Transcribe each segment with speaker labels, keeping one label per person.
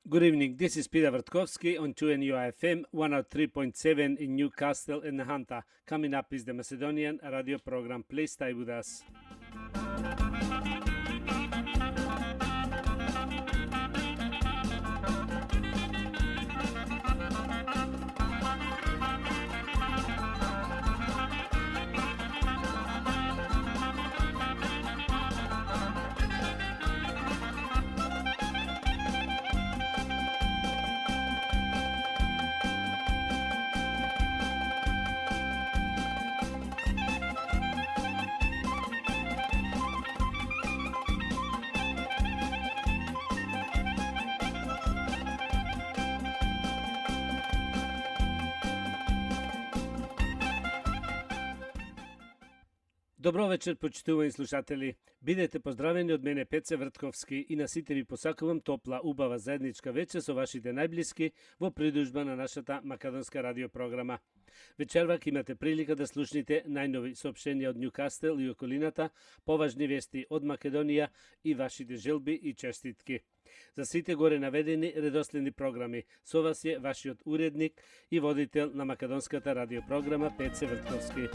Speaker 1: Good evening. This is Peter Vertkovsky on 2NUI FM 103.7 in Newcastle in Hunter. Coming up is the Macedonian radio program. Please stay with us. Добро вечер, почитувани слушатели. Бидете поздравени од мене Пеце Вртковски и на сите ви посакувам топла, убава заедничка вечер со вашите најблиски во придружба на нашата македонска радиопрограма. Вечервак имате прилика да слушните најнови соопштенија од Ньюкастел и околината, поважни вести од Македонија и вашите желби и честитки. За сите горе наведени редоследни програми, со вас е вашиот уредник и водител на македонската радиопрограма Пеце Вртковски.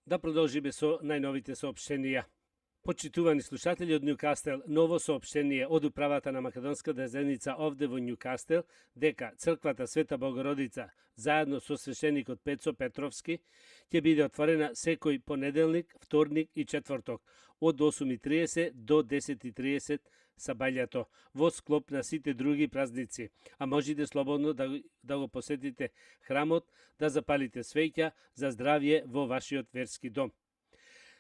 Speaker 1: Да продолжиме со најновите соопштенија. Почитувани слушатели од Ньюкастел, ново соопштение од управата на македонската заедница овде во Ньюкастел дека црквата Света Богородица заедно со свештеникот Пецо Петровски ќе биде отворена секој понеделник, вторник и четврток од 8:30 до 10:30 сабајлето во склоп на сите други празници, а можете слободно да го посетите храмот, да запалите свеќа за здравје во вашиот верски дом.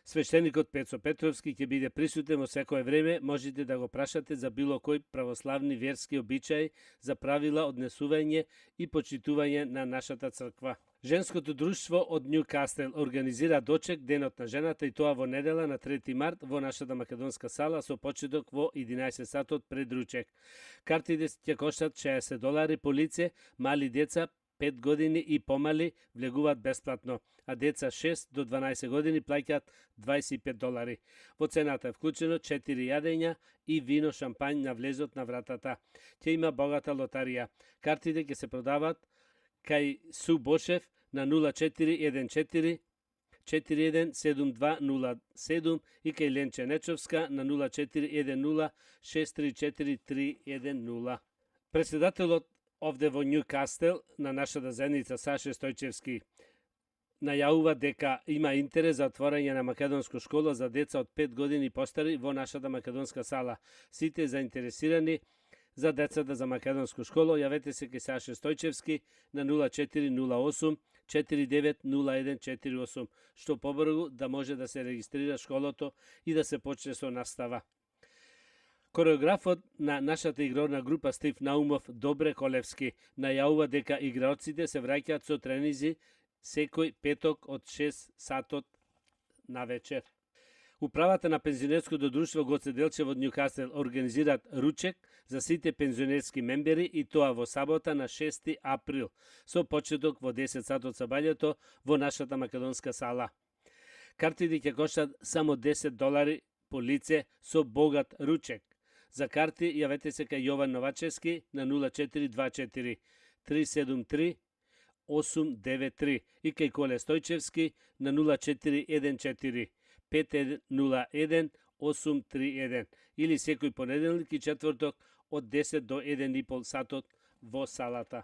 Speaker 1: Свештеникот Пецо Петровски ќе биде присутен во секое време, можете да го прашате за било кој православни верски обичаи, за правила однесување и почитување на нашата црква. Женското друштво од Ньюкастел организира дочек Денот на жената и тоа во недела на 3 март во нашата македонска сала со почеток во 11 сатот пред ручек. Картите ќе коштат $60 по лице, мали деца 5 години и помали влегуваат бесплатно, а деца 6 до 12 години плаќаат $25. Во цената е вклучено 4 јадења и вино шампањ на влезот на вратата. Ќе има богата лотарија. Картите ќе се продават кај Су Бошев на 0414 417207 и кај Ленче Нечовска на 0410 634310. Председателот овде во Ньюкастел на нашата заедница Саше Стојчевски најавува дека има интерес за отворање на македонска школа за деца од 5 години постари во нашата македонска сала. Сите заинтересирани за децата за македонска школа, јавете се кај Саше Стојчевски на 0408 490148, што побрзо да може да се регистрира школото и да се почне со настава. Кореографот на нашата игрорна група Стив Наумов Добре Колевски најавува дека играоците се враќаат со тренизи секој петок од 6 сатот на вечер. Управата на пензионерското друштво Гоце Делчев од Ньюкастел организираат ручек за сите пензионерски мембери и тоа во сабота на 6 април со почеток во 10 сатот сабајлето во нашата македонска сала. Картите ќе коштат само $10 по лице со богат ручек. За карти јавете се кај Јован Новачевски на 0424 373 893 и кај Коле Стојчевски на 0414 5101 831 или секој понеделник и четврток од 10 до 1,5 сатот во салата.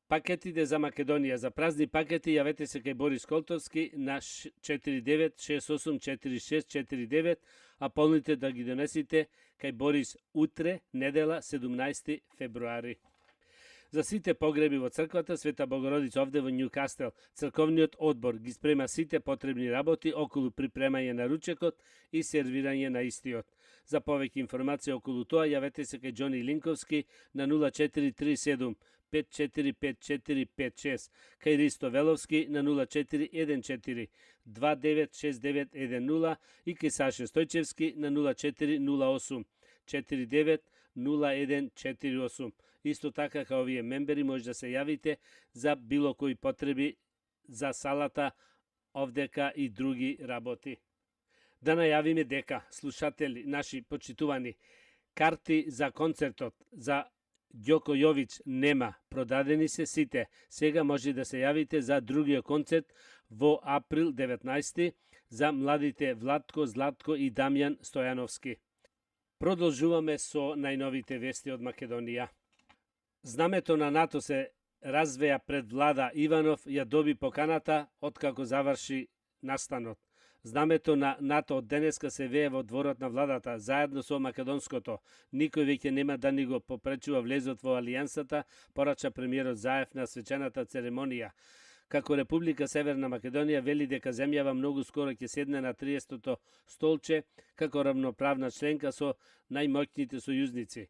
Speaker 1: Пакетите за Македонија за празни пакети јавете се кај Борис Колтовски на 49684649, а полните да ги донесите кај Борис утре, недела 17 февруари. За сите погреби во црквата Света Богородица овде во Њукастел, црковниот одбор ги спрема сите потребни работи околу припремање на ручекот и сервирање на истиот. За повеќе информации околу тоа, јавете се кај Џони Линковски на 0437 545456, кај Ристо Веловски на 0414 296910 и кај Саше Стојчевски на 0408 49 0148. Исто така, као овие мембери, може да се јавите за било кои потреби за салата, овдека и други работи. Да најавиме дека, слушатели наши почитувани, карти за концертот за Ѓоко Јович нема, продадени се сите. Сега може да се јавите за другиот концерт во април 19 за младите Владко, Златко и Дамјан Стојановски. Продолжуваме со најновите вести од Македонија. Знамето на НАТО се развеја пред влада Иванов, ја доби поканата откако заврши настанот. Знамето на НАТО од денеска се вее во дворот на владата, заедно со македонското. Никој веќе нема да ни го попречува влезот во алијансата, порача премиерот Заев на свечената церемонија. Како Република Северна Македонија вели дека земјава многу скоро ќе седне на 30-то столче како равноправна членка со најмоќните сојузници.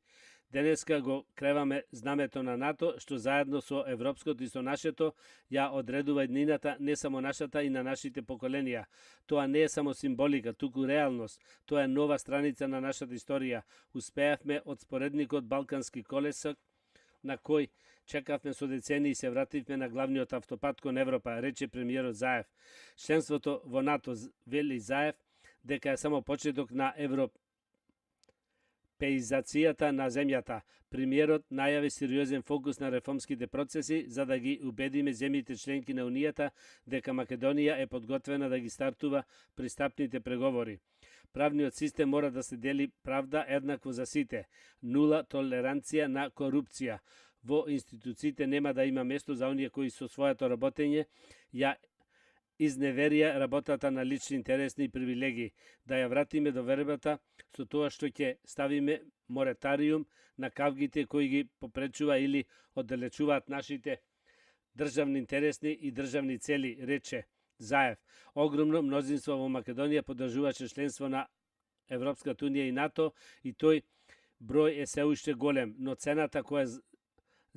Speaker 1: Денеска го креваме знамето на НАТО, што заедно со европското и со нашето ја одредува еднината не само нашата и на нашите поколенија. Тоа не е само символика, туку реалност. Тоа е нова страница на нашата историја. Успеавме од споредникот Балкански колесок, на кој чекавме со децении и се вративме на главниот автопат кон Европа, рече премиерот Заев. Членството во НАТО, вели Заев, дека е само почеток на европеизацијата на земјата. Премиерот најави сериозен фокус на реформските процеси за да ги убедиме земјите членки на Унијата дека Македонија е подготвена да ги стартува пристапните преговори. Правниот систем мора да се дели правда еднакво за сите. Нула толеранција на корупција. Во институциите нема да има место за оние кои со своето работење ја изневерија работата на лични интересни и привилегии. Да ја вратиме до вербата со тоа што ќе ставиме мораториум на кавгите кои ги попречува или оддалечуваат нашите државни интересни и државни цели, рече Заев. Огромно мнозинство во Македонија поддржуваше членство на Европската унија и НАТО и тој број е се уште голем, но цената која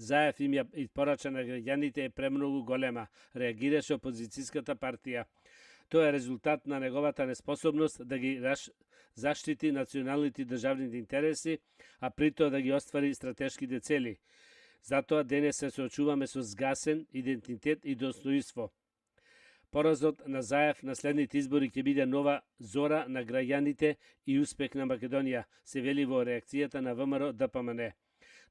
Speaker 1: Заев им ја испорача на граѓаните е премногу голема, реагираше опозицијската партија. Тоа е резултат на неговата неспособност да ги заштити националните и државните интереси, а при тоа да ги оствари стратешките цели. Затоа денес се соочуваме со згасен идентитет и достоинство. Поразот на Заев на следните избори ќе биде нова зора на граѓаните и успех на Македонија, се вели во реакцијата на ВМРО ДПМН.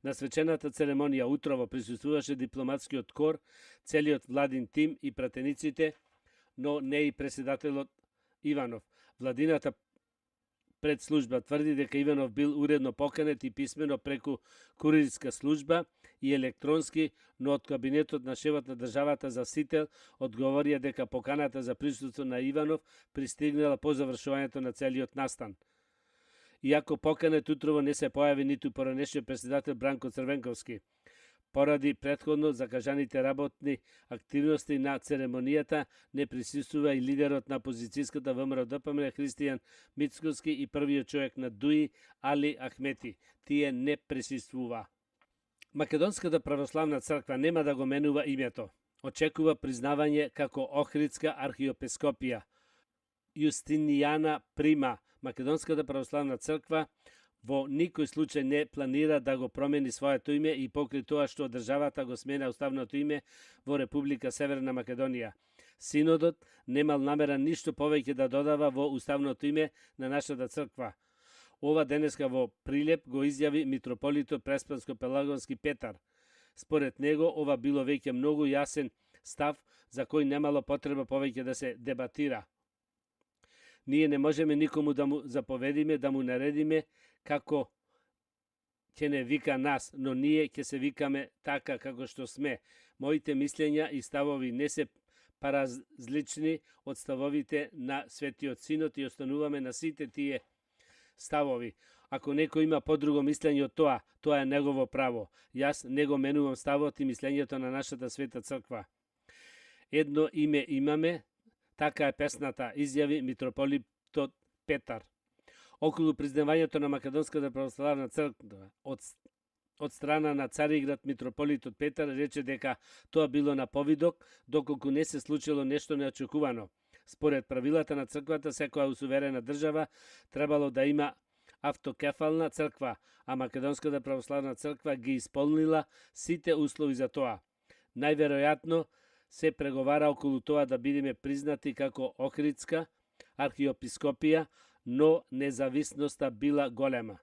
Speaker 1: На свечената церемонија утрово присуствуваше дипломатскиот кор, целиот владин тим и пратениците, но не и председателот Иванов. Владината предслужба тврди дека Иванов бил уредно поканет и писмено преку курирска служба и електронски, но од кабинетот на шефот на државата за Сител одговорија дека поканата за присуство на Иванов пристигнала по завршувањето на целиот настан. Иако поканет утрово не се појави ниту поранешниот председател Бранко Црвенковски. Поради претходно закажаните работни активности на церемонијата не присуствува и лидерот на опозицијската ВМРО ДПМН Христијан Мицкоски и првиот човек на ДУИ Али Ахмети. Тие не присуствува. Македонската православна црква нема да го менува името. Очекува признавање како Охридска архиепископија. Јустинијана Прима. Македонската православна црква во никој случај не планира да го промени своето име и покрај тоа што државата го смена уставното име во Република Северна Македонија. Синодот немал намера ништо повеќе да додава во уставното име на нашата црква. Ова денеска во Прилеп го изјави митрополитот Преспанско-Пелагонски Петар. Според него ова било веќе многу јасен став за кој немало потреба повеќе да се дебатира. Ние не можеме никому да му заповедиме, да му наредиме како ќе не вика нас, но ние ќе се викаме така како што сме. Моите мислења и ставови не се паразлични од ставовите на Светиот Синот и остануваме на сите тие ставови. Ако некој има подруго мислење од тоа е негово право. Јас не го менувам ставот и мислењето на нашата света црква. Едно име имаме, така е песната, изјави митрополитот Петар. Околу признавањето на Македонската православна црква од страна на Цариград митрополитот Петар рече дека тоа било на повидок, доколку не се случило нешто неочекувано. Според правилата на црквата, секоја суверена држава требало да има автокефална црква, а Македонската православна црква ги исполнила сите услови за тоа. Најверојатно се преговара околу тоа да бидеме признати како Охридска архиопископија, но независноста била голема.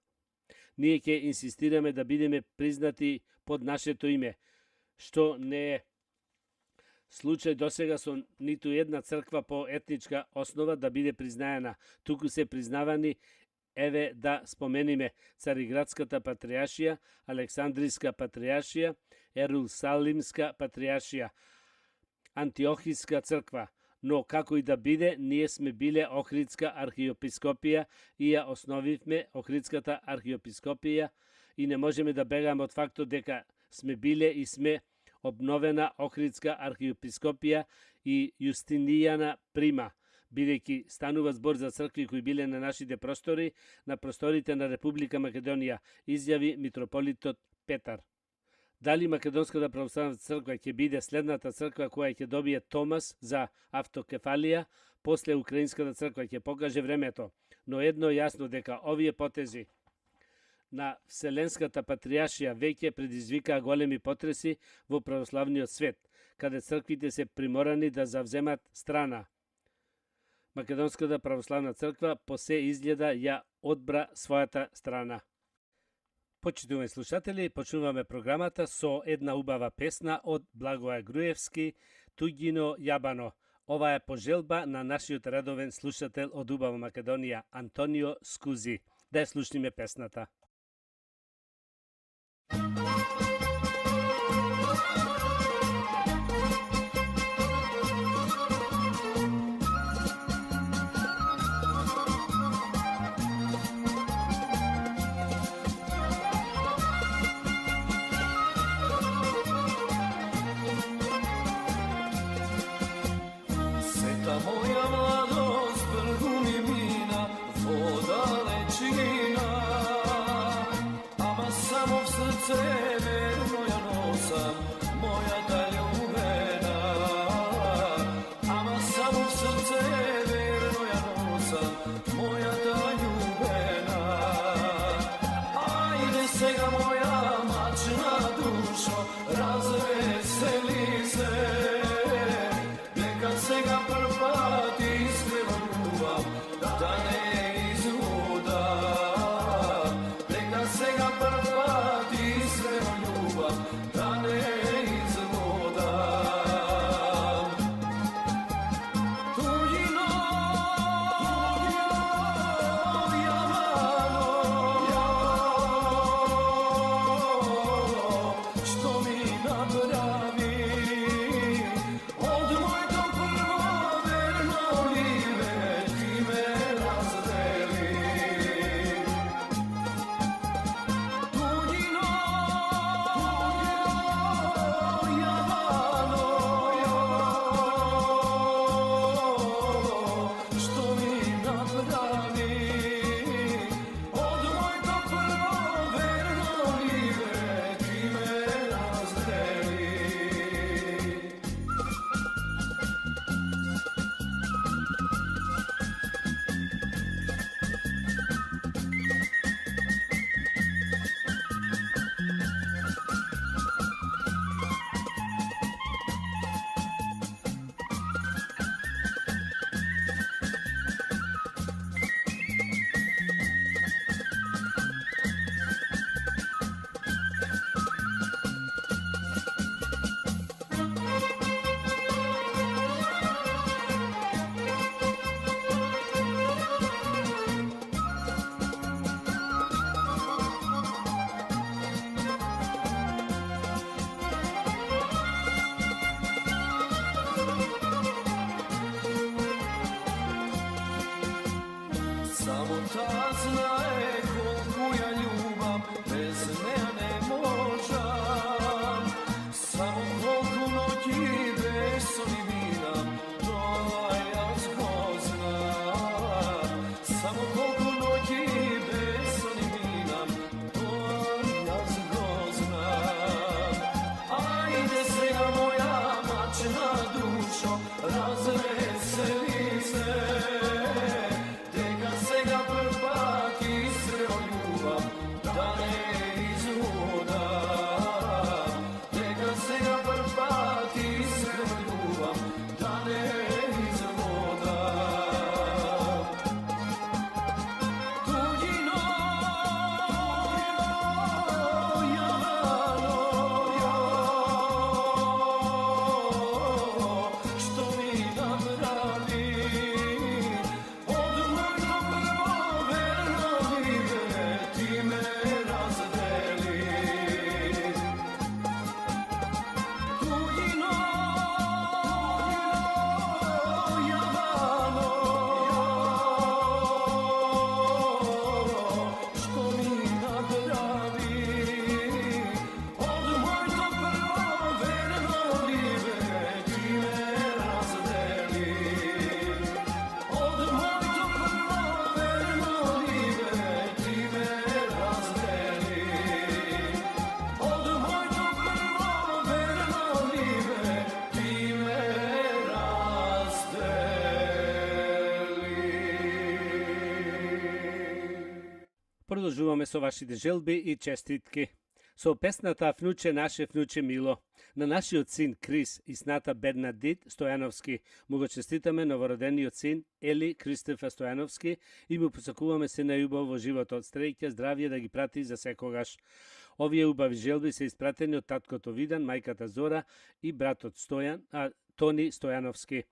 Speaker 1: Ние ќе инсистираме да бидеме признати под нашето име, што не е случај досега со ниту една црква по етничка основа да биде признаена. Туку се признавани, еве да спомениме, Цариградската патријаршија, Александријска патријаршија, Ерусалимска патријаршија, Антиохиска црква. Но како и да биде, ние сме биле Охридска архиопископија и ја основивме Охридската архиопископија и не можеме да бегаме од фактот дека сме биле и сме обновена Охридска архиепископија и Јустинијана прима, бидејќи станува збор за цркви кои биле на нашите простори, на просторите на Република Македонија, изјави митрополитот Петар. Дали Македонската православна црква ќе биде следната црква која ќе добие Томас за автокефалија, после Украинската црква ќе покаже времето, но едно јасно дека овие потези на Вселенската патријаршија веќе предизвикаа големи потреси во православниот свет, каде црквите се приморани да завземат страна. Македонската православна црква по се изгледа ја одбра својата страна. Почитувани слушатели, почнуваме програмата со една убава песна од Благоја Груевски, Туѓино Јабано. Ова е пожелба на нашиот редовен слушател од убава Македонија, Антонио Скузи. Да ја слушниме песната.
Speaker 2: Samo ta zna je koliko bez neja ne možam, samo koliko noći bez soli vina, to ja znam. Samo koliko noći bez soli vina, to ja znam. Ajde se ja moja mačna dušo, razveseli se, tega se ga prpak iskreno ljubav, da ne izluda. Tega se ga prpak iskreno ljubav, da ne izluda. Tuđino, Javano, što mi napravi, od mojeg prvo verno libe ti me razdeli. Tuđino, Javano, što mi napravi, od mojeg prvo verno libe ti me razdeli. Od mojeg prvo verno libe ti me razdeli. Od mojeg prvo verno libe ti me razdeli.
Speaker 1: Продолжуваме со вашите желби и честитки. Со песната Внуче наше, внуче мило, на нашиот син Крис и сната Бернадит Стојановски, му го честитаме новородениот син Ели Кристофер Стојановски и му посакуваме се најубаво во животот, среќа, здравје да ги прати за секогаш. Овие убави желби се испратени од таткото Видан, мајката Зора и братот Тони Стојановски.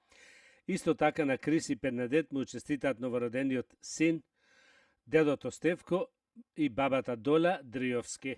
Speaker 1: Исто така на Крис и Бернадет му честитаат новородениот син дедото Стевко и бабата Дола Дриовски.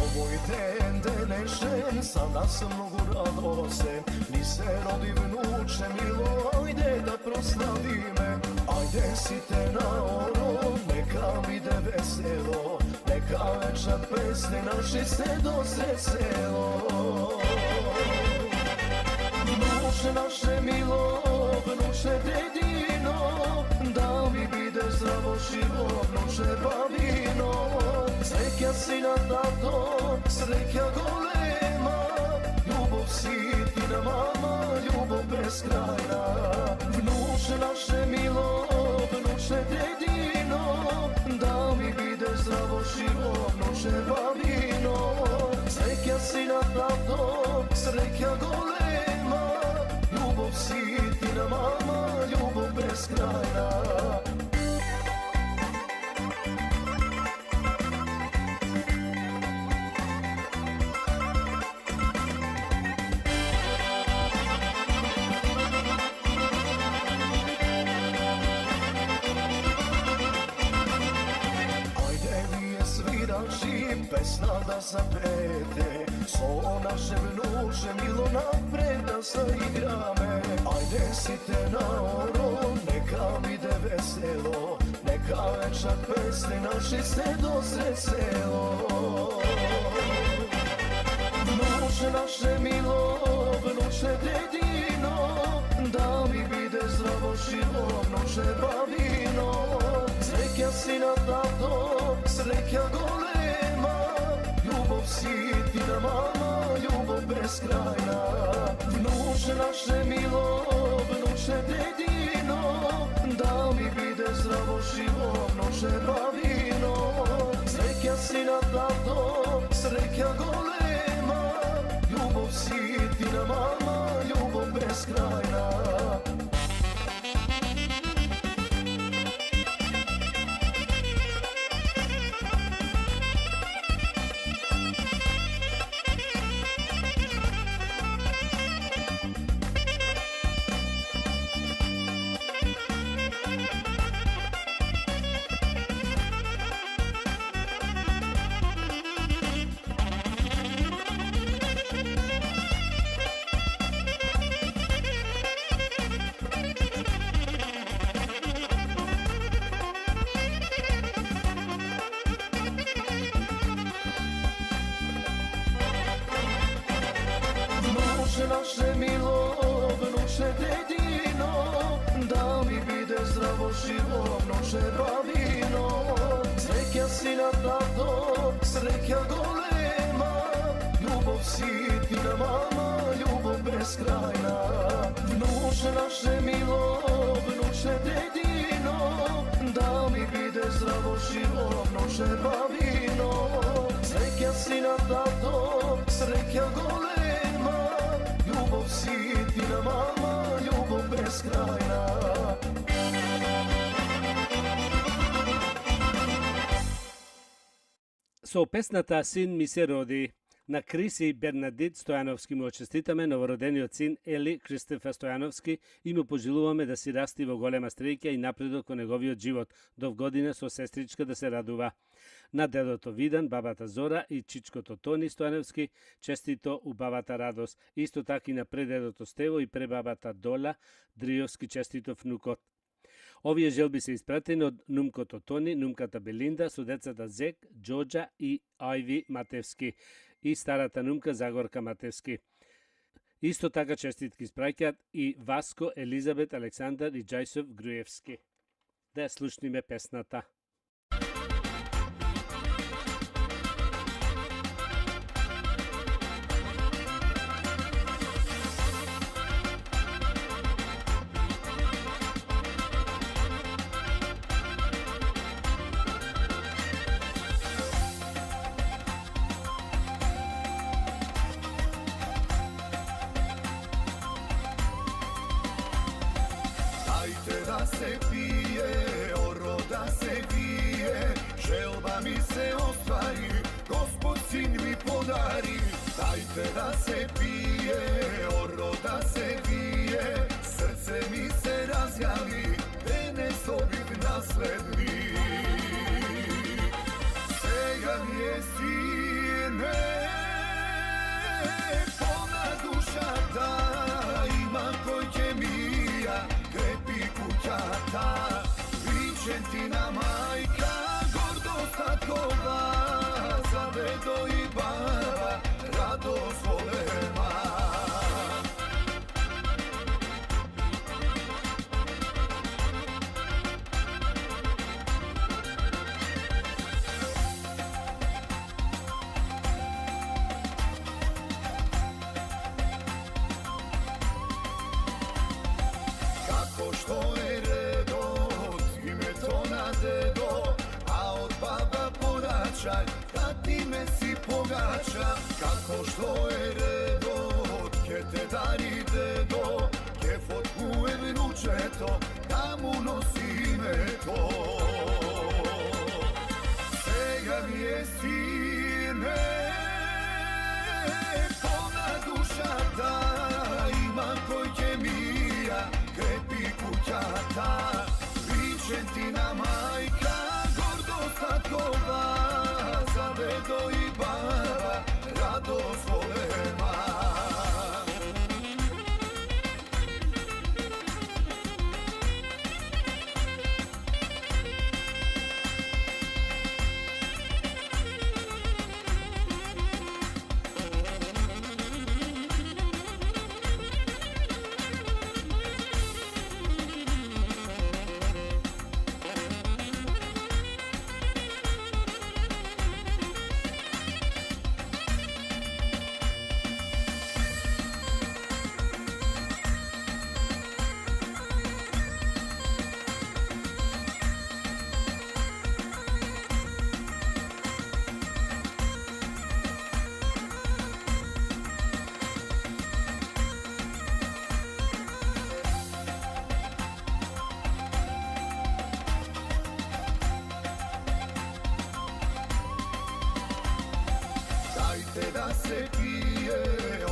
Speaker 2: Ovoj den denešen, sada sam mnogo radosен, ni se rodi vnuče milo, ajde da proslavi me. Ajde site na ono, neka vide veselo, neka večer pesne naše se doseselo. Vnuče naše milo, vnuče dedino, da mi bide zdravo živo, vnuče babino. Sreća sina tato, sreća golema, ljubov sitina mama, ljubov beskrajna. Vnuče naše milo, vnuče dedino, da mi bide zdravo živo, vnuče babino. Sreća sina tato, sreća golema, ljubov sitina mama, ljubov beskrajna. Pesna da zapete, so naše vnuče milo napred da zaigrame. Ajde site na ono, neka vide veselo, neka večer pesne naše se doseselo. Vnuče naše milo, vnuče dedino, da mi bide zdravo živo, vnuče babino. Sreća sina tato, sreća golema, ljubov sitina mama, ljubov beskrajna. Vnuče naše milo, vnuče dedino, da mi bide zdravo živo, vnuče babino. Sreća sina tato, sreća golema, ljubov sitina mama, ljubov beskrajna. zdravoši rovno červavino. Sreća sina tato, sreća golema, ljubov si ti na mama, ljubav beskrajna. Vnuče naše milo, vnuče dedino, da mi bide zdravo životno červavino. Sreća sina tato, sreća golema, ljubav si ti na mama, ljubav beskrajna.
Speaker 1: Со песната "Син ми се роди" на Криси Бернадит Стојановски му очеститаме новородениот син Ели Кристофер Стојановски и му пожелуваме да си расти во голема среќа и напредок во неговиот живот, до вгодина со сестричка да се радува. На дедото Видан, бабата Зора и чичкото Тони Стојановски честито убавата радост. Исто така и на предедото Стево и пребабата Дола Дриовски честито внукот. Овие желби се испратени од нумкото Тони, нумката Белинда со децата Зек, Џоџа и Ајви Матевски и старата нумка Загорка Матевски. Исто така честитки испраќаат и Васко, Елизабет, Александар и Џајсов Груевски. Да ја слушниме песната.
Speaker 2: Dajte da se pije, oro da se vije, želba mi se ostvari, Gospod sin mi podari. Dajte da se pije, oro da se vije, srce mi se razjavi, ne sobit nasledni. Sega mi je sine, polna duša ta, ima kojke mija, krepi kućata, Vičentina majka, gordost tatkova, za dedo i baba, radost volema. Kako što je redot, ime to na dedo, a od baba poračaj, kad ime si pogača. Kako što je redot, ke te dari dedo, ke fotku je vnučeto, da mu nosi ime to. Sega mi je sine, polna duša ta, ima kojke mija, krepi kućata, Vičentina majka, gordost tatkova, za dedo i baba, radost volema. Dajte da se pije,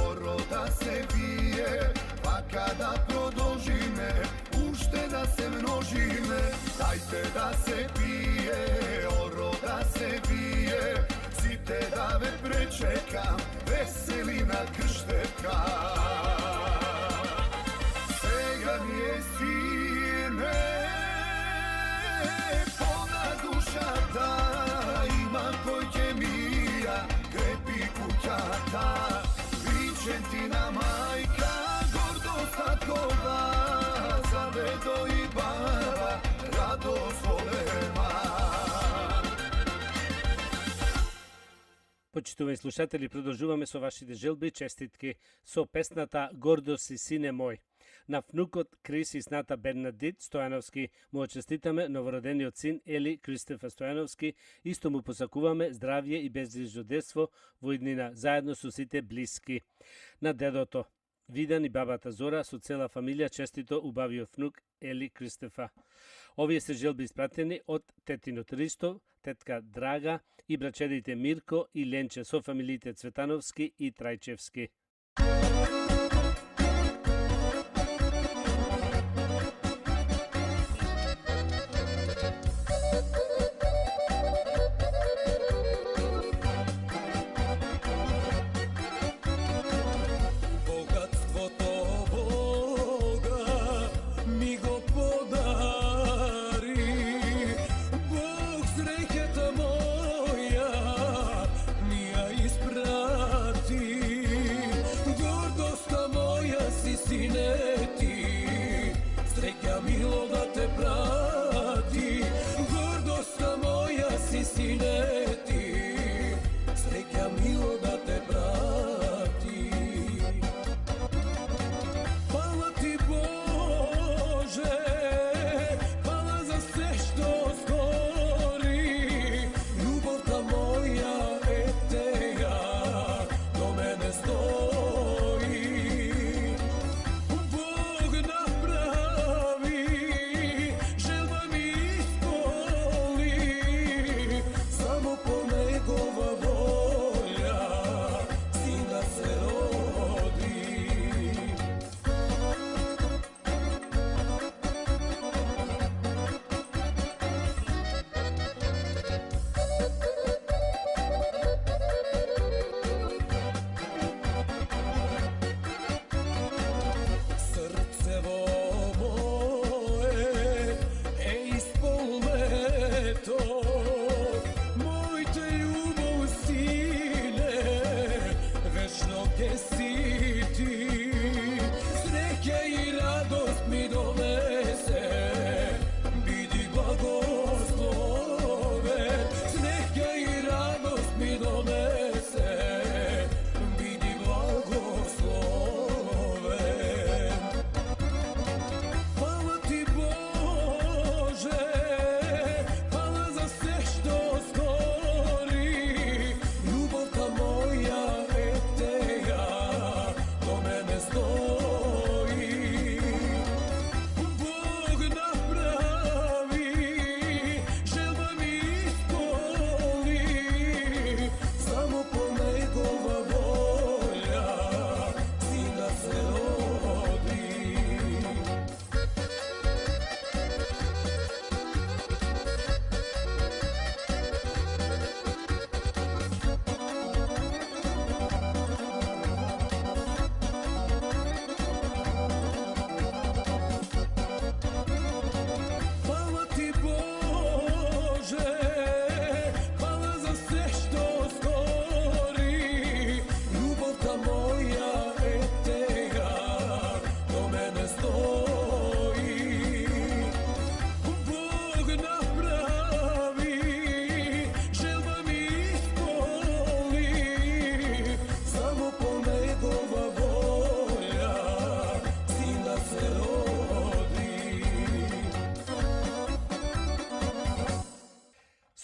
Speaker 2: oro da se vije, pa kada produžime, ušteda se množime. Dajte da se pije, oro da se vije, site da me prečekam, veselina kršteka. Sega mi je sine, polna duša ta, ima kojke mija, krepi kućata, Vičentina majka, gordost tatkova, za dedo i baba,
Speaker 1: Почитувани слушатели, продолжуваме со вашите желби и честитки со песната Гордо си сине мој. На внукот Крис и сната Бернадит Стојановски му честитаме новородениот син Ели Кристофер Стојановски, исто му посакуваме здравје и безгрижно детство во иднина заедно со сите блиски. На дедото Видан и бабата Зора со цела фамилија честито убавиот внук Ели Кристофа. Овие се желби испратени од тетинот Ристов, тетка Драга и брачедите Мирко и Ленче со фамилиите Цветановски и Трајчевски.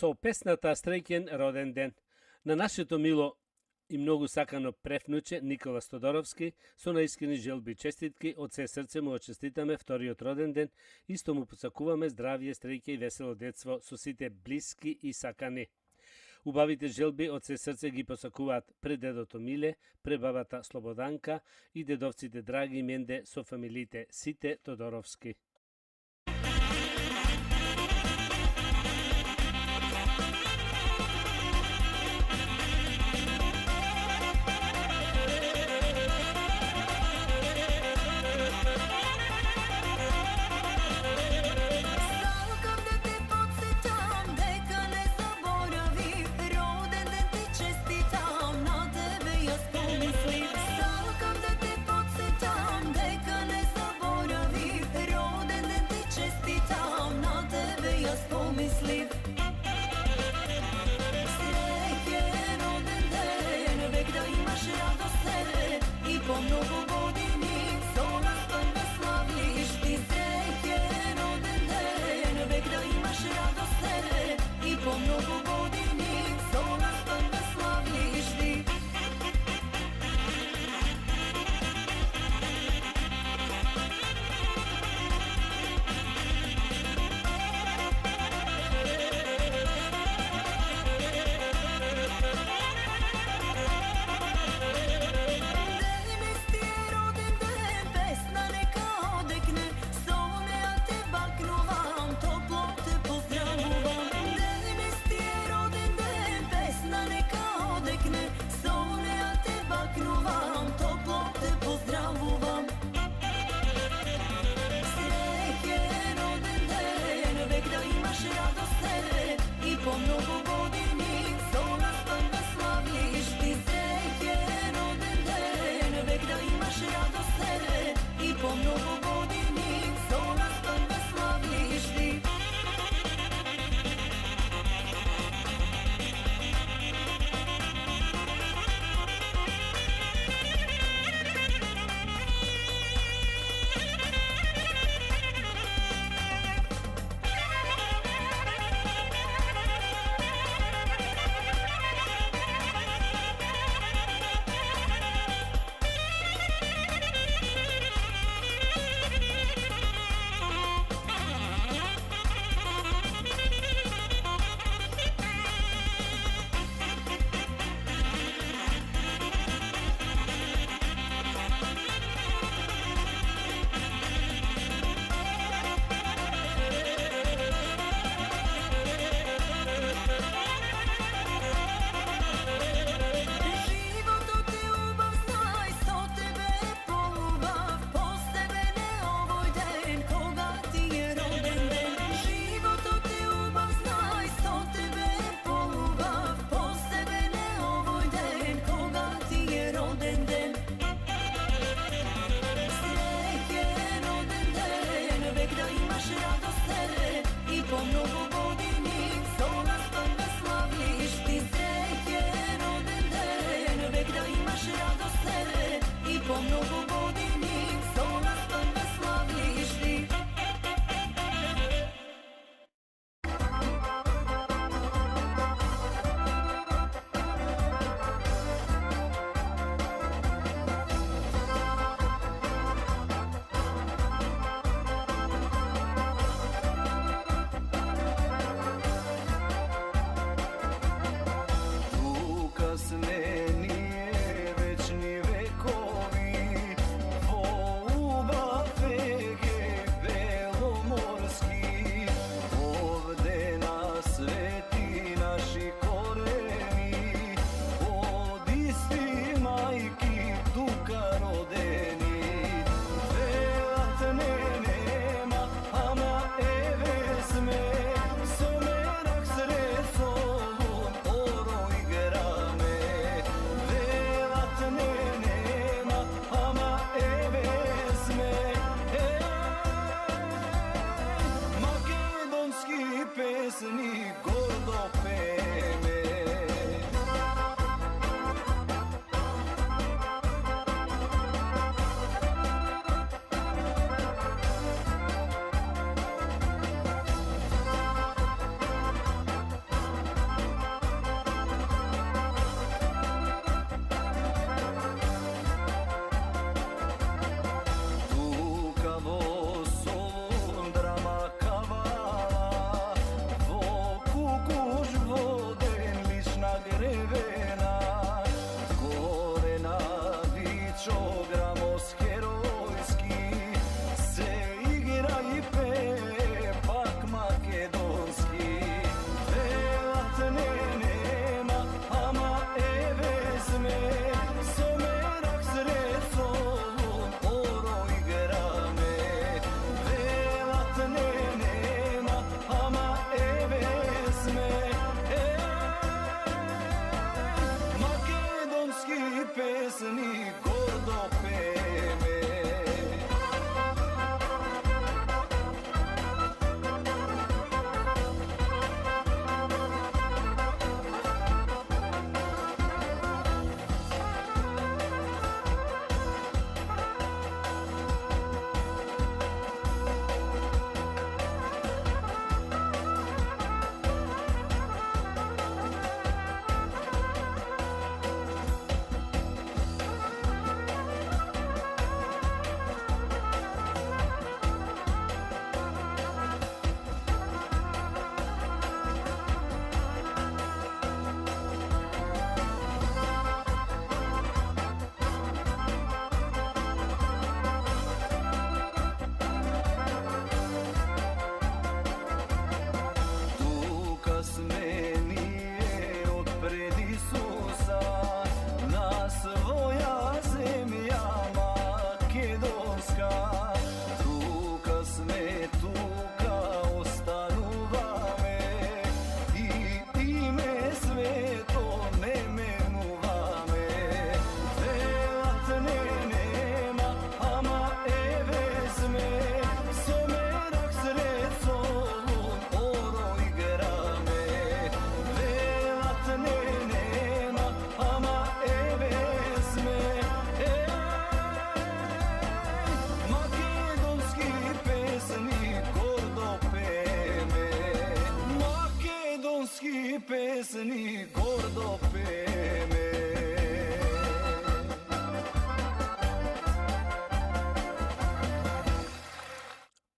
Speaker 1: Со песната Среќен роден ден на нашето мило и многу сакано превнуче Никола Стодоровски со наискрени желби и честитки од се срце му честитаме вториот роден ден, исто му посакуваме здравје, среќа и весело детство со сите блиски и сакани. Убавите желби од се срце ги посакуваат пред дедото Миле, пред бабата Слободанка и дедовците Драги и Менде со фамилиите сите Тодоровски.
Speaker 3: Stalkam da te podsjećam, neka ne zaboravim, roden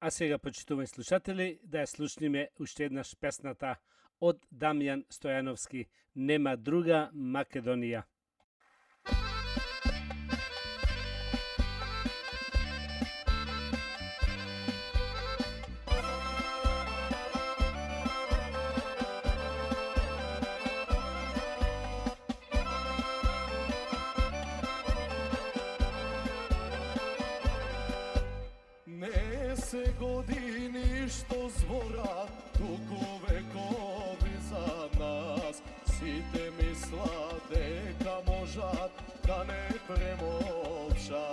Speaker 1: А сега, почитувај слушатели, да ја слушниме уште еднаш песната од Дамјан Стојановски "Нема друга Македонија".
Speaker 2: Не се години што зборат, туку векови за нас. Сите мисла дека можат да не премолчат.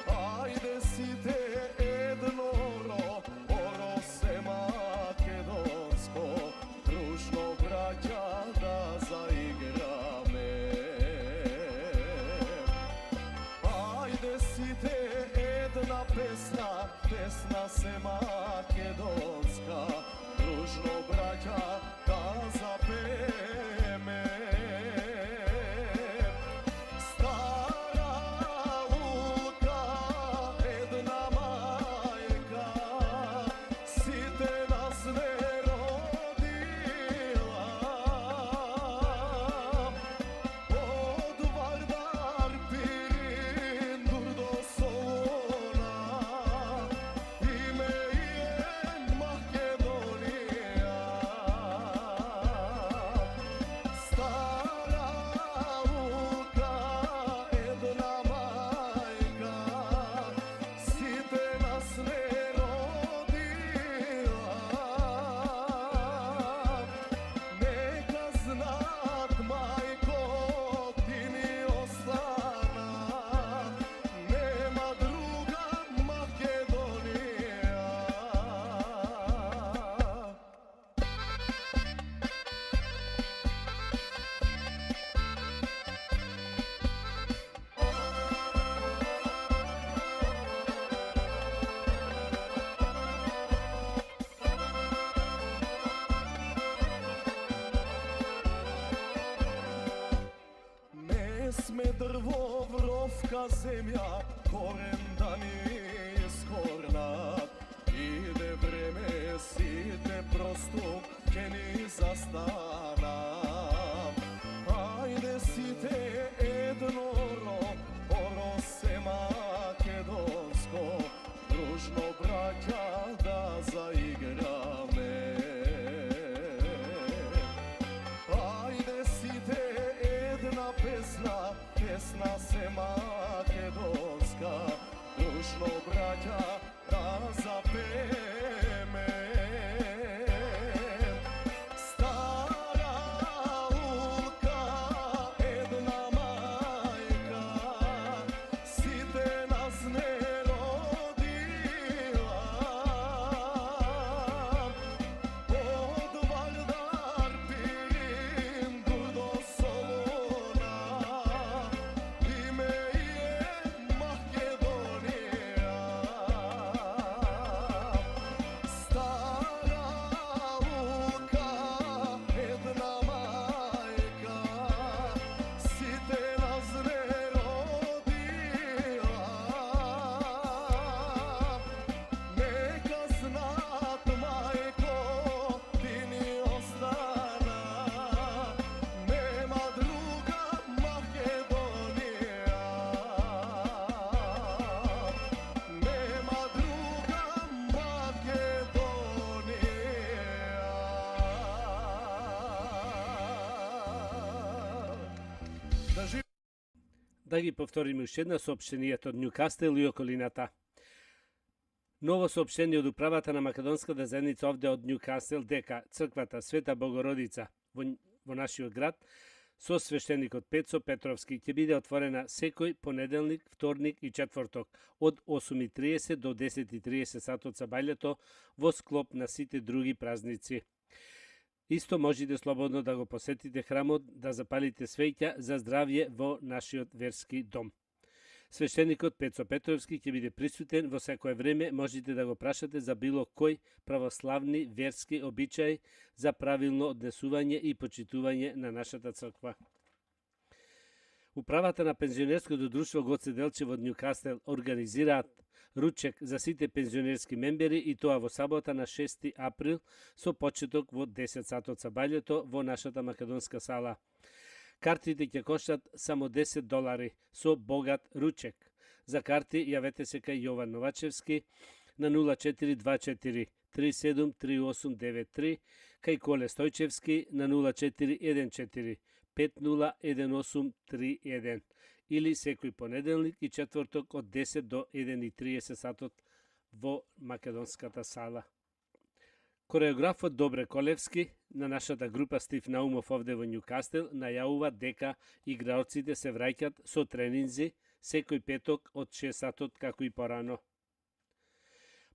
Speaker 2: Ајде сите едно оро се македонско, дружно браќа да заиграме. Ајде сите една песна се македонска, дружно браќа да запееме. Стара лука, една мајка, сите нас не родила. Од Вардар, Пирин, Дурдо, Солона, име е Македонија. Стара лука, една мајка, сите нас не родила. Нека знат, мајко, ти ни остана, нема друга Македонија. Не сме дрво, вровка земја, корен да ни искорнат. Иде време, сите просто ќе ни застанат. Ајде сите едно оро се македонско, дружно браќа да заиграме. Ајде сите една песна се македонска, дружно браќа да запееме. Стара лука, една мајка, сите нас не родила. Од Вардар, Пирин, Дурдо, Солона, име е Македонија. Стара лука, една мајка, сите нас не родила. Нека знат, мајко, ти ни остана, нема друга Македонија. Нема друга Македонија. Да живи
Speaker 1: Да ги повториме уште една соопштенијата од Њукастел и околината. Ново соопштение од управата на македонската заедница овде од Њукастел дека црквата Света Богородица во нашиот град со свештеникот Пецо Петровски ќе биде отворена секој понеделник, вторник и четврток од 8:30 до 10:30 сатот сабајлето во склоп на сите други празници. Исто можете слободно да го посетите храмот, да запалите свеќа за здравје во нашиот верски дом. Свештеникот Пецо Петровски ќе биде присутен во секое време, можете да го прашате за било кој православни верски обичаи за правилно однесување и почитување на нашата црква. Управата на пензионерското друштво Гоце Делчев од Њукастел организираат ручек за сите пензионерски мембери и тоа во сабота на 6 април со почеток во 10 сатот сабајлето во нашата македонска сала. Картите ќе коштат само $10 со богат ручек. За карти јавете се кај Јован Новачевски на 0424 373893, кај Коле Стојчевски на 0414 501831 или секој понеделник и четврток од 10 до 1:30 сатот во македонската сала. Кореографот Добре Колевски на нашата група Стив Наумов овде во Њукастел најавува дека играоците се враќаат со тренинзи секој петок од 6 сатот како и порано.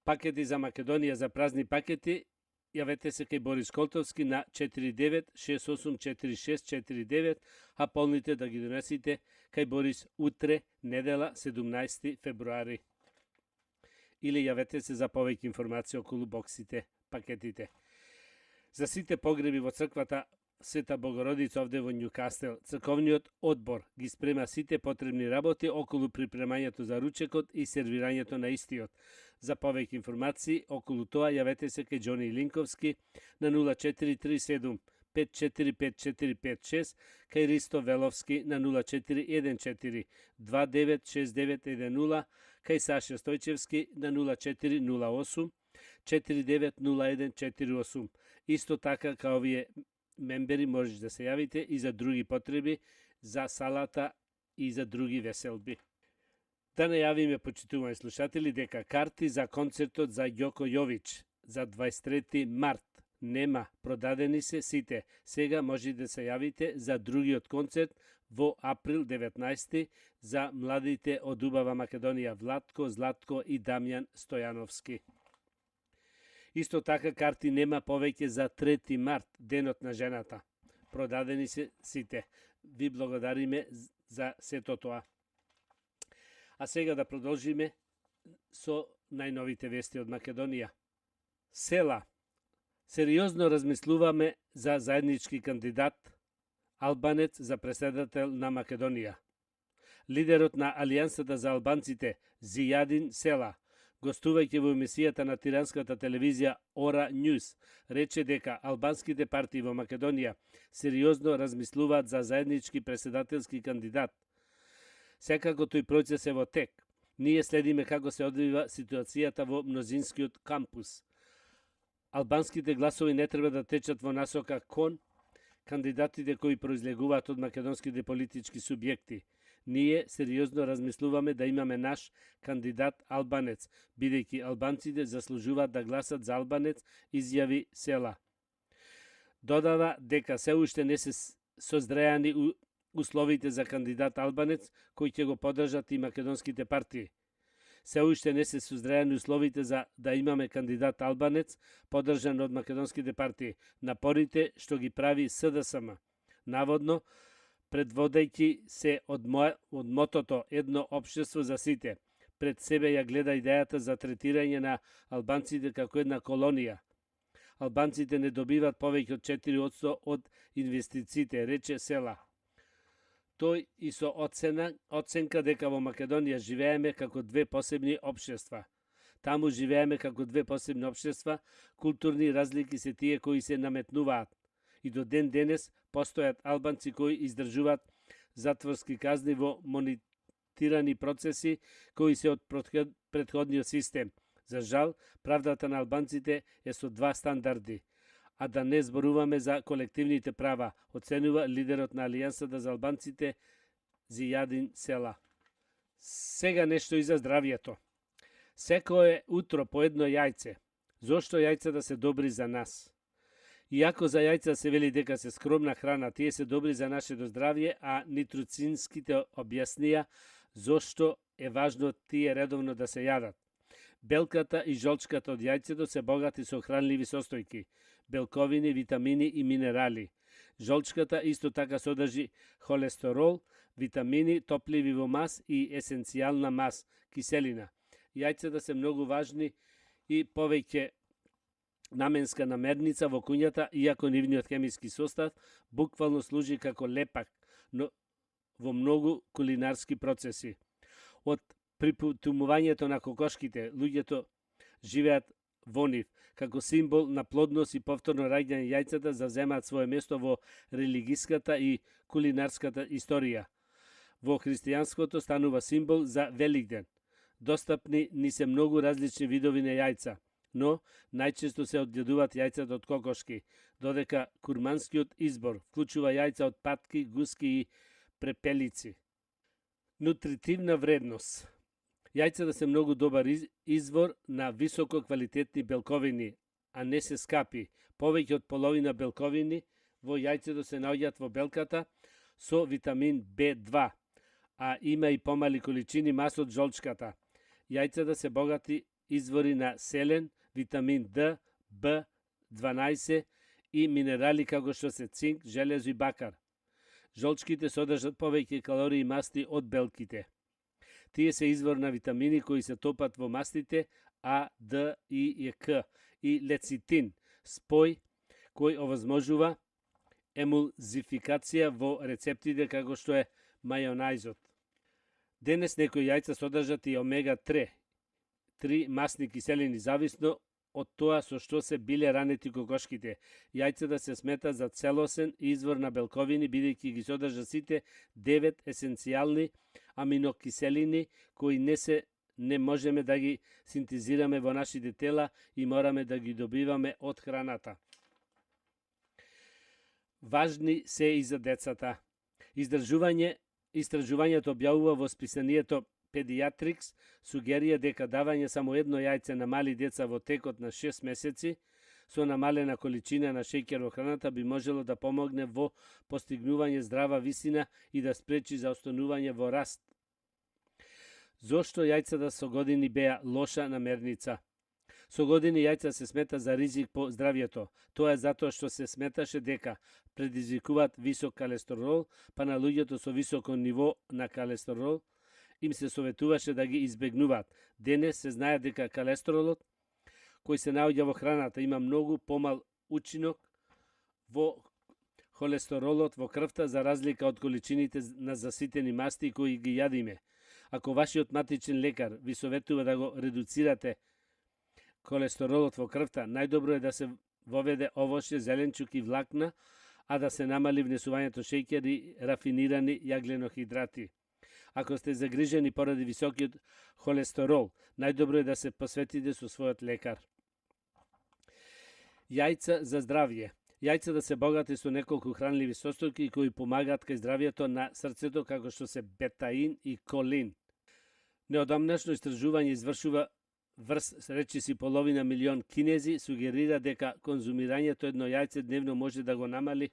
Speaker 1: Пакети за Македонија за празни пакети јавете се кај Борис Колтовски на 49684649, а полните да ги донесите кај Борис утре, недела, 17 февруари. Или јавете се за повеќе информации околу боксите, пакетите. За сите погреби во црквата Света Богородица овде во Њукастел, црковниот одбор ги спрема сите потребни работи околу припремањето за ручекот и сервирањето на истиот. За повеќе информации околу тоа јавете се кај Џони Линковски на 0437 545456, кај Ристо Веловски на 0414 296910, кај Саша Стојчевски на 0408 490148. Исто така као овие мембери можеш да се јавите и за други потреби, за салата и за други веселби. Да најавиме, почитувани слушатели, дека карти за концертот за Јоко Јович за 23 март нема, продадени се сите. Сега може да се јавите за другиот концерт во април 19 за младите од убава Македонија Владко, Златко и Дамјан Стојановски. Исто така карти нема повеќе за 3 март, денот на жената. Продадени се сите. Ви благодариме за сето тоа. А сега да продолжиме со најновите вести од Македонија. Села. Сериозно размислуваме за заеднички кандидат, албанец за председател на Македонија. Лидерот на Алијансата за албанците, Зијадин Села, гостувајќи во емисијата на тиранската телевизија Ора Ньюс, рече дека албанските партии во Македонија сериозно размислуваат за заеднички председателски кандидат. Секако тој процес е во тек. Ние следиме како се одвива ситуацијата во мнозинскиот кампус. Албанските гласови не треба да течат во насока кон кандидатите кои произлегуваат од македонските политички субјекти. Ние сериозно размислуваме да имаме наш кандидат албанец, бидејќи албанците заслужуваат да гласат за албанец, изјави Села. Додава дека се уште не се созреани условите за кандидат албанец кои ќе го поддржат и македонските партии. Се уште не се созреани условите за да имаме кандидат албанец поддржан од македонските партии. Напорите што ги прави СДСМ, наводно предводејќи се од мотото едно општество за сите, пред себе ја гледа идејата за третирање на албанците како една колонија. Албанците не добиваат повеќе од 4% од инвестициите, рече Села. Тој и со оценка дека во Македонија живееме како две посебни општества. Таму живееме како две посебни општества, културни разлики се тие кои се наметнуваат. И до ден денес постојат албанци кои издржуваат затворски казни во монитирани процеси кои се од претходниот систем. За жал, правдата на албанците е со два стандарди, а да не зборуваме за колективните права, оценува лидерот на Алијансата за албанците Зијадин Села. Сега нешто и за здравието. Секое утро по едно јајце. Зошто јајцата се добри за нас? Иако за јајца се вели дека се скромна храна, тие се добри за нашето здравје, а нутрицијнските објаснија зошто е важно тие редовно да се јадат. Белката и жолчката од јајцето се богати со хранливи состојки, белковини, витамини и минерали. Жолчката исто така содржи холестерол, витамини, топливи во мас и есенцијална мас, киселина. Јајцата се многу важни и повеќе наменска намерница во куњата, иако нивниот хемиски состав буквално служи како лепак, но во многу кулинарски процеси. Од При потумувањето на кокошките, луѓето живеат во нив. Како символ на плодност и повторно раѓање, јајцата завземаат свое место во религиската и кулинарската историја. Во христијанското станува символ за Великден. Достапни ни се многу различни видови на јајца, но најчесто се одгледуваат јајцата од кокошки, додека курманскиот избор вклучува јајца од патки, гуски и препелици. Нутритивна вредност. Јајцата се многу добар извор на високо квалитетни белковини, а не се скапи. Повеќе од половина белковини во јајцето се наоѓаат во белката со витамин B2, а има и помали количини маса од жолчката. Јајцата се богати извори на селен, витамин D, B12 и минерали како што се цинк, железо и бакар. Жолчките содржат повеќе калории и масти од белките. Тие се извор на витамини кои се топат во мастите А, Д, И, К и лецитин, спој кој овозможува емулзификација во рецептите како што е мајонајзот. Денес некои јајца содржат и омега-3, 3 масни киселини, зависно од тоа со што се биле ранети кокошките. Јајцата се смета за целосен извор на белковини, бидејќи ги содржат сите 9 есенцијални аминокиселини кои не можеме да ги синтезираме во нашите тела и мораме да ги добиваме од храната. Важни се и за децата. Истражувањето објавува во списанието Pediatrics сугерија дека давање само едно јајце на мали деца во текот на 6 месеци со намалена количина на шеќер во храната би можело да помогне во постигнување здрава висина и да спречи заостанување во раст. Зошто јајцата со години беа лоша намерница? Со години јајца се смета за ризик по здравјето. Тоа е затоа што се сметаше дека предизвикуваат висок калестерол, па на луѓето со високо ниво на калестерол им се советуваше да ги избегнуваат. Денес се знае дека калестеролот кој се наоѓа во храната има многу помал учинок во холестеролот во крвта за разлика од количините на заситени масти кои ги јадиме. Ако вашиот матичен лекар ви советува да го редуцирате холестеролот во крвта, најдобро е да се воведе овошје, зеленчук и влакна, а да се намали внесувањето шеќер и рафинирани јагленохидрати. Ако сте загрижени поради високиот холестерол, најдобро е да се посветите со својот лекар. Јајца за здравје. Јајцата се богати со неколку хранливи состојки кои помагаат кај здравјето на срцето, како што се бетаин и колин. Неодамнашно истражување извршува врз речиси половина милион кинези, сугерира дека конзумирањето едно јајце дневно може да го намали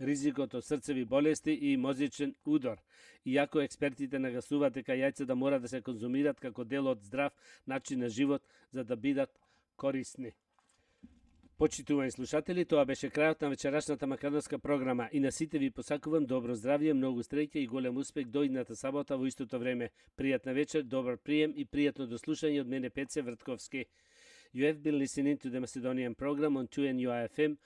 Speaker 1: ризикот од срцеви болести и мозичен удор. Иако експертите нагласуваат дека јајцата мора да се конзумираат како дел од здрав начин на живот за да бидат корисни. Почитувани слушатели, тоа беше крајот на вечерашната македонска програма и на сите ви посакувам добро здравје, многу среќа и голем успех до идната сабота во истото време. Пријатна вечер, добар прием и пријатно дослушање од мене Пеце Вртковски. You have been listening to the Macedonian program on 2NUI FM